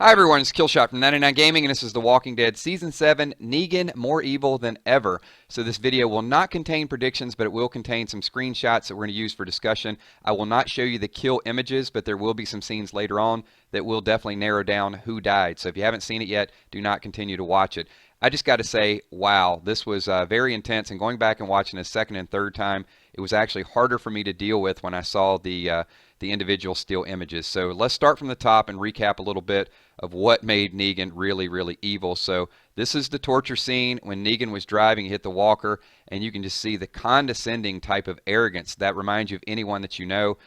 Hi everyone, it's Killshot from 99 Gaming, and this is The Walking Dead Season 7, Negan More Evil Than Ever. So this video will not contain predictions, but it will contain some screenshots that we're going to use for discussion. I will not show you the kill images, but there will be some scenes later on that will definitely narrow down who died. So if you haven't seen it yet, do not continue to watch it. I just got to say, wow, this was very intense, and going back and watching a second and third time, it was actually harder for me to deal with when I saw the individual still images. So let's start from the top and recap a little bit of what made Negan really, really evil. So this is the torture scene when Negan was driving, he hit the walker, and you can just see the condescending type of arrogance that reminds you of anyone that you know.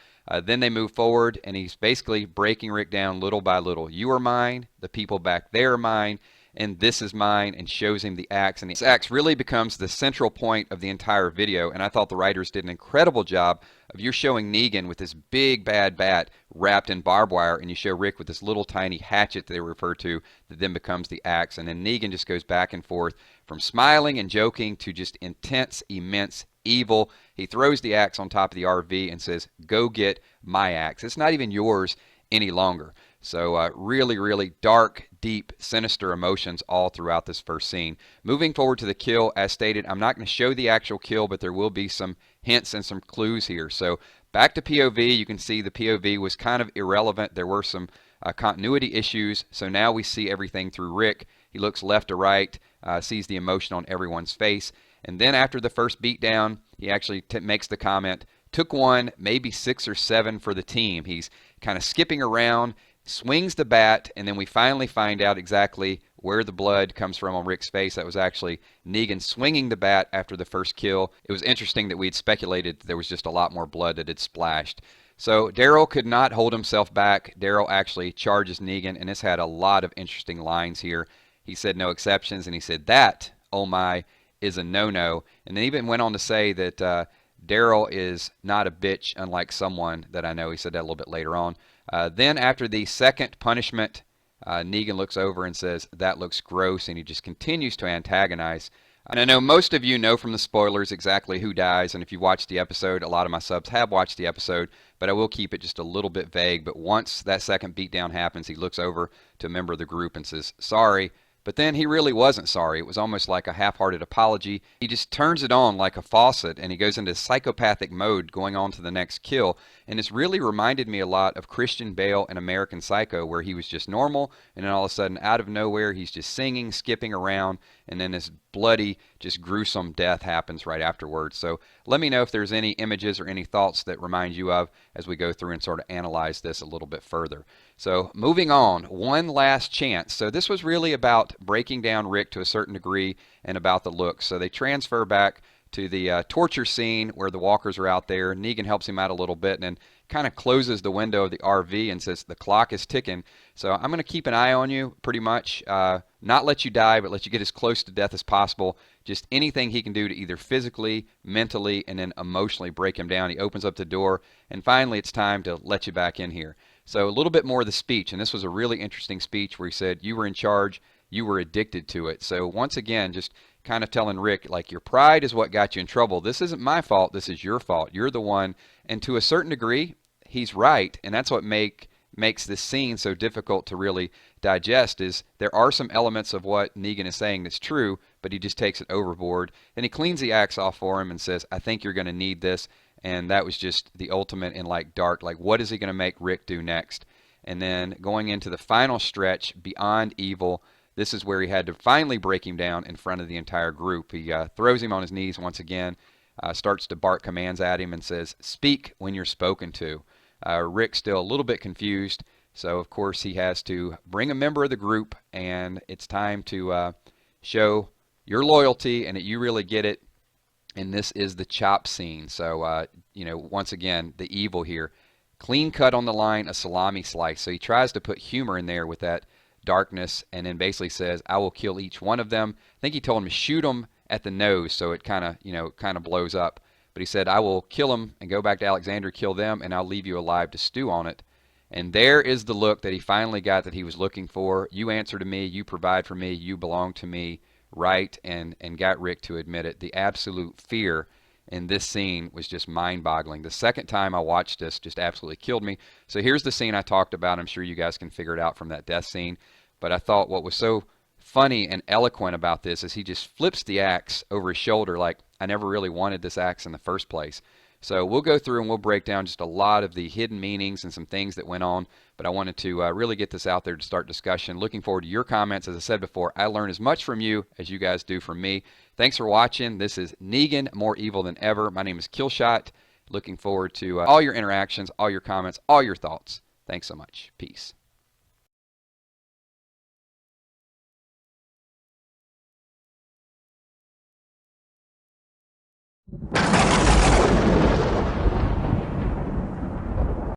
Then they move forward, and he's basically breaking Rick down little by little. You are mine, the people back there are mine, and this is mine, and shows him the axe. And this axe really becomes the central point of the entire video, and I thought the writers did an incredible job of you showing Negan with this big bad bat wrapped in barbed wire, and you show Rick with this little tiny hatchet that they refer to that then becomes the axe. And then Negan just goes back and forth from smiling and joking to just intense, immense evil. He throws the axe on top of the RV and says, "Go get my axe. It's not even yours any longer." So really, really dark, deep, sinister emotions all throughout this first scene. Moving forward to the kill, as stated, I'm not going to show the actual kill, but there will be some hints and some clues here. So back to POV, you can see the POV was kind of irrelevant. There were some continuity issues, so now we see everything through Rick. He looks left to right, sees the emotion on everyone's face, and then after the first beatdown, he actually makes the comment, "Took one, maybe 6 or 7 for the team." He's kind of skipping around, swings the bat, and then we finally find out exactly where the blood comes from on Rick's face. That was actually Negan swinging the bat after the first kill. It was interesting that we'd speculated there was just a lot more blood that had splashed. So Daryl could not hold himself back. Daryl actually charges Negan, and this had a lot of interesting lines here. He said no exceptions, and he said that, oh my, is a no-no. And then even went on to say that Daryl is not a bitch, unlike someone that I know. He said that a little bit later on. Then after the second punishment, Negan looks over and says, "That looks gross," and he just continues to antagonize. And I know most of you know from the spoilers exactly who dies, and if you watched the episode, a lot of my subs have watched the episode, but I will keep it just a little bit vague. But once that second beatdown happens, he looks over to a member of the group and says, "Sorry." But then he really wasn't sorry. It was almost like a half-hearted apology. He just turns it on like a faucet, and he goes into psychopathic mode going on to the next kill. And this really reminded me a lot of Christian Bale in American Psycho, where he was just normal, and then all of a sudden, out of nowhere, he's just singing, skipping around, and then this bloody, just gruesome death happens right afterwards. So let me know if there's any images or any thoughts that remind you of as we go through and sort of analyze this a little bit further. So moving on, one last chance. So this was really about breaking down Rick to a certain degree and about the looks. So they transfer back to the torture scene where the walkers are out there. Negan helps him out a little bit and then kind of closes the window of the RV and says, "The clock is ticking. So I'm going to keep an eye on you pretty much. Not let you die, but let you get as close to death as possible. Just anything he can do to either physically, mentally, and then emotionally break him down." He opens up the door, and finally it's time to let you back in here. So a little bit more of the speech, and this was a really interesting speech where he said, "You were in charge, you were addicted to it." So once again, just kind of telling Rick, like, your pride is what got you in trouble. This isn't my fault, this is your fault. You're the one. And to a certain degree, he's right, and that's what makes this scene so difficult to really digest. Is there are some elements of what Negan is saying that's true, but he just takes it overboard. Then he cleans the axe off for him and says, "I think you're going to need this." And that was just the ultimate in like dark, like what is he going to make Rick do next? And then going into the final stretch, beyond evil, this is where he had to finally break him down in front of the entire group. He throws him on his knees once again, starts to bark commands at him and says, "Speak when you're spoken to." Rick's still a little bit confused, so of course he has to bring a member of the group, and it's time to show your loyalty and that you really get it. And this is the chop scene. So, once again, the evil here. Clean cut on the line, a salami slice. So he tries to put humor in there with that darkness, and then basically says, "I will kill each one of them." I think he told him to shoot them at the nose, so it kind of blows up. But he said, "I will kill them and go back to Alexandria, kill them, and I'll leave you alive to stew on it." And there is the look that he finally got that he was looking for. You answer to me, you provide for me, you belong to me, right? And got Rick to admit it. The absolute fear And this scene was just mind-boggling. The second time I watched this just absolutely killed me. So here's the scene I talked about. I'm sure you guys can figure it out from that death scene. But I thought what was so funny and eloquent about this is he just flips the axe over his shoulder like, I never really wanted this axe in the first place. So we'll go through and we'll break down just a lot of the hidden meanings and some things that went on. But I wanted to really get this out there to start discussion. Looking forward to your comments. As I said before, I learn as much from you as you guys do from me. Thanks for watching. This is Negan, More Evil Than Ever. My name is Killshot. Looking forward to all your interactions, all your comments, all your thoughts. Thanks so much. Peace.